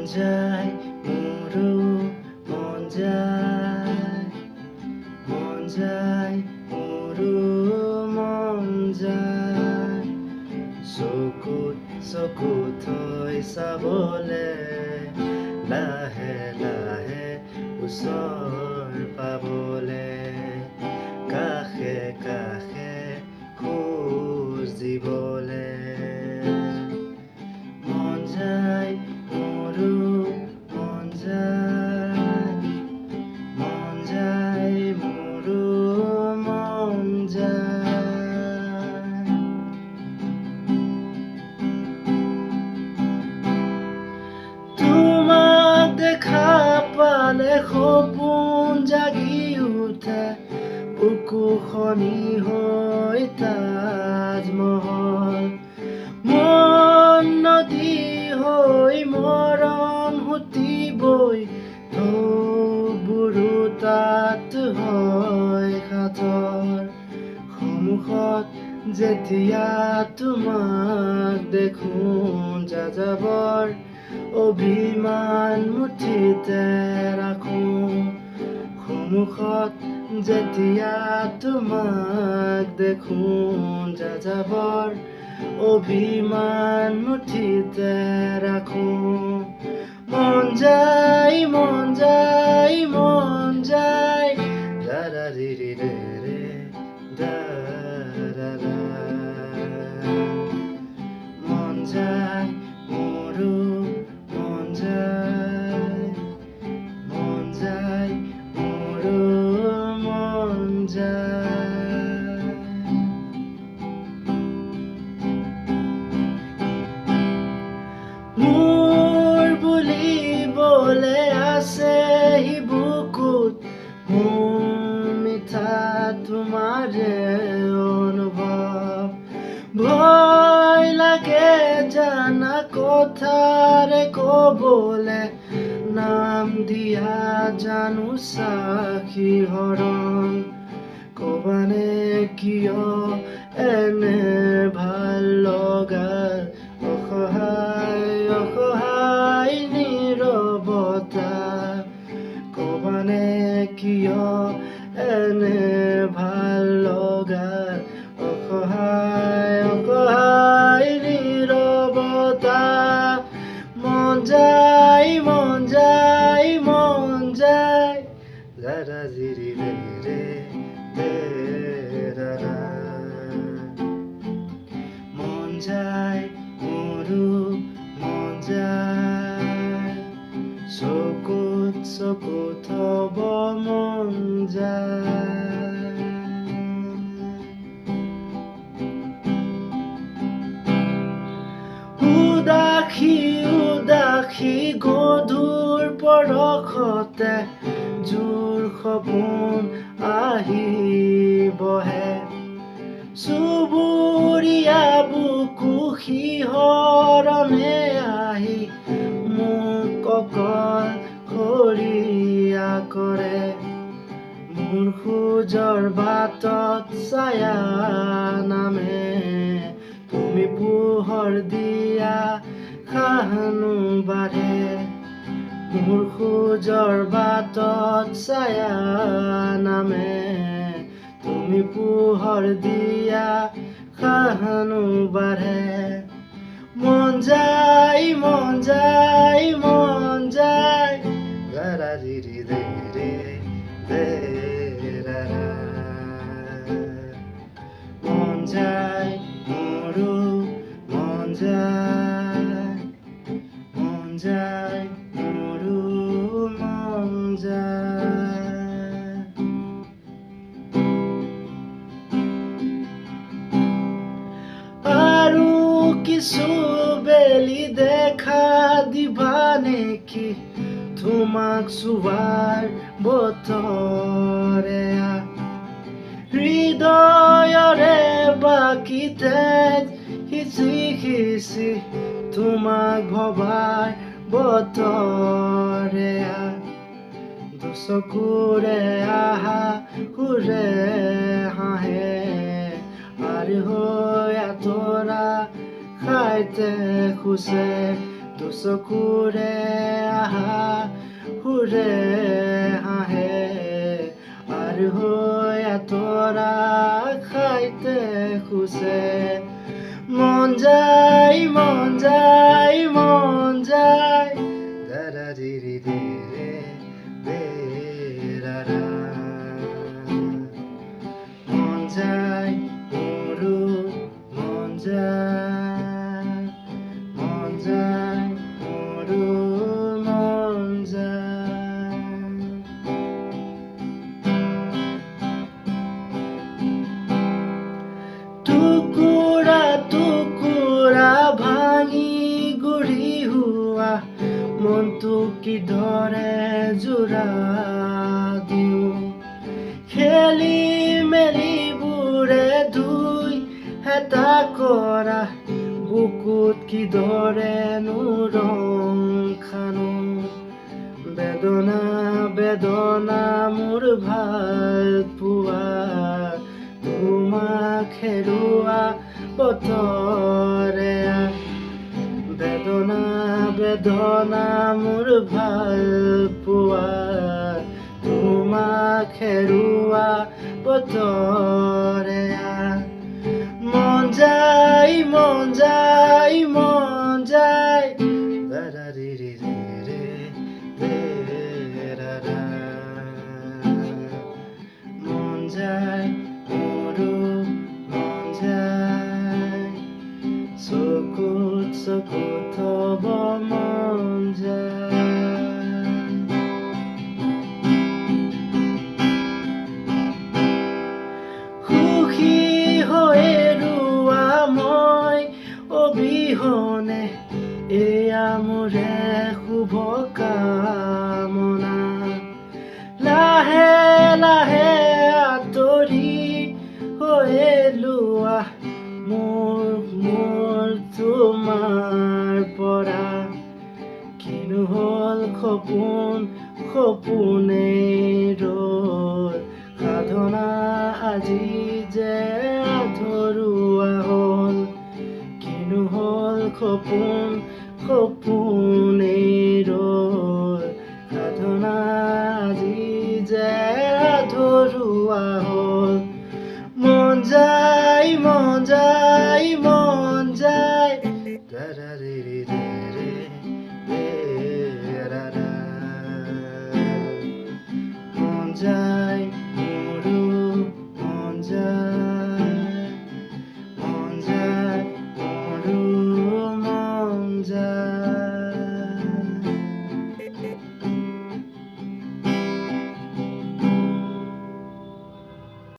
যায় মোৰো মন যায় মোৰো মন যায় চকু থৈ চাবলে লাহে লাহে ওচৰ পাবলে কাষে কাষে খোজ দিবলে মন যায় মোৰো মন যায় মোৰো মন যায় তোমাক দেখা পালে সপোন জাগি উঠে বুকুখনি হৈ তাজমহল মন নদী হৈ মৰম সুতিবই ঢৌবোৰো তাত হয় সাঁতৰ সন্মুখত যেতিয়া তোমাক দেখোঁ যাযাবৰ অভিমান মুঠিতে ৰাখোঁ সন্মুখত যেতিয়া তোমাক দেখোঁ যাযাবৰ অভিমান মুঠিতে ৰাখোঁ মন যায় দাৰা ৰি ৰি ৰে ৰে দাৰা মন যায় মোৰো মন যায় মোৰো মন যায় মোৰ বুলিবলে আছে হি বুকুত মোৰ মিঠা তোমাৰে অনুভৱ ভয় লাগে জানা কথাৰে কবলে নাম দিয়া জানো সাক্ষী হৰণ কবানে কিয় এনে ভাল লগা অসহায় নীৰৱতা কবানে কিয় এনে ভাল লগা অসহায় নীৰৱতা মন যায় দাৰা জি ৰি ৰে ৰে দাৰা মন যায় মোৰো মন যায় চকু থব মন যায় উদাসী গধুৰ পৰশতে জোৰ সপোন আহি বহে চুবুৰীয়া বুকু শিহৰণে আহি মোক অকল খৰিয়া কৰে মোৰ খোজৰ বাটত ছায়া নামে তুমি পোহৰ দিয়া খাহনো বাঢ়ে মোৰ খোজৰ বাটত ছায়া নামে তুমি পোহৰ দিয়া খাহনো বাঢ়ে মন যায় দাৰা ৰি ৰি ৰে ৰে দাৰা মন যায় মোৰো মন যায় মোৰো মন যায় আৰু কিছু বেলি দেখা দিবা নেকি তোমাক চুৱাৰ বতৰে হৃদয়ৰে বাকী তেজ সিঁচি তোমাক ভবাৰ বতৰে দুচকুৰে আহা সুৰে হাঁহে পাৰ হৈ আঁতৰা খাইতে খোজে দুচকুৰে আহা সুৰে হাঁহে আৰু হৈ আঁতৰা খাইতে খোজে মন যায় মন যায় মন যায় দাৰা দিৰি দিৰে দেৰাৰা মন যায় মোৰো মন যায় মন যায় মোৰো মন যায় টুকুৰা টুকুৰা ভাঙি গুৰি হোৱা মনটো কিদৰে জোৰা দিওঁ খেলি মেলিবোৰে ধুই হেতা কৰা বুকুত কিদৰেনো ৰং খানো বেদনা বেদনা মোৰ ভাল পোৱা তোমাক হেৰুৱা বতৰে বেদনা বেদনা মোৰ ভাল পোৱা তোমাক হেৰুৱা বতৰে মন যায় মন যায় মন যায় দাৰা দিৰি দিৰে দেৰাৰা মন যায় মোৰো মন যায় চকুত চকুত থব মন যায় সুখী হৈ ৰোৱা মই অবিহনে এয়া মোৰে শুভ কামনা লাহে লাহে আঁতৰি হৈ লোৱা মোৰ তোমাৰ পৰা কিনো হ'ল সপোন সপোনেই ৰ'ল সাধনা আজি যে আধৰুৱা হ'ল কিনো হ'ল সপোন সপোন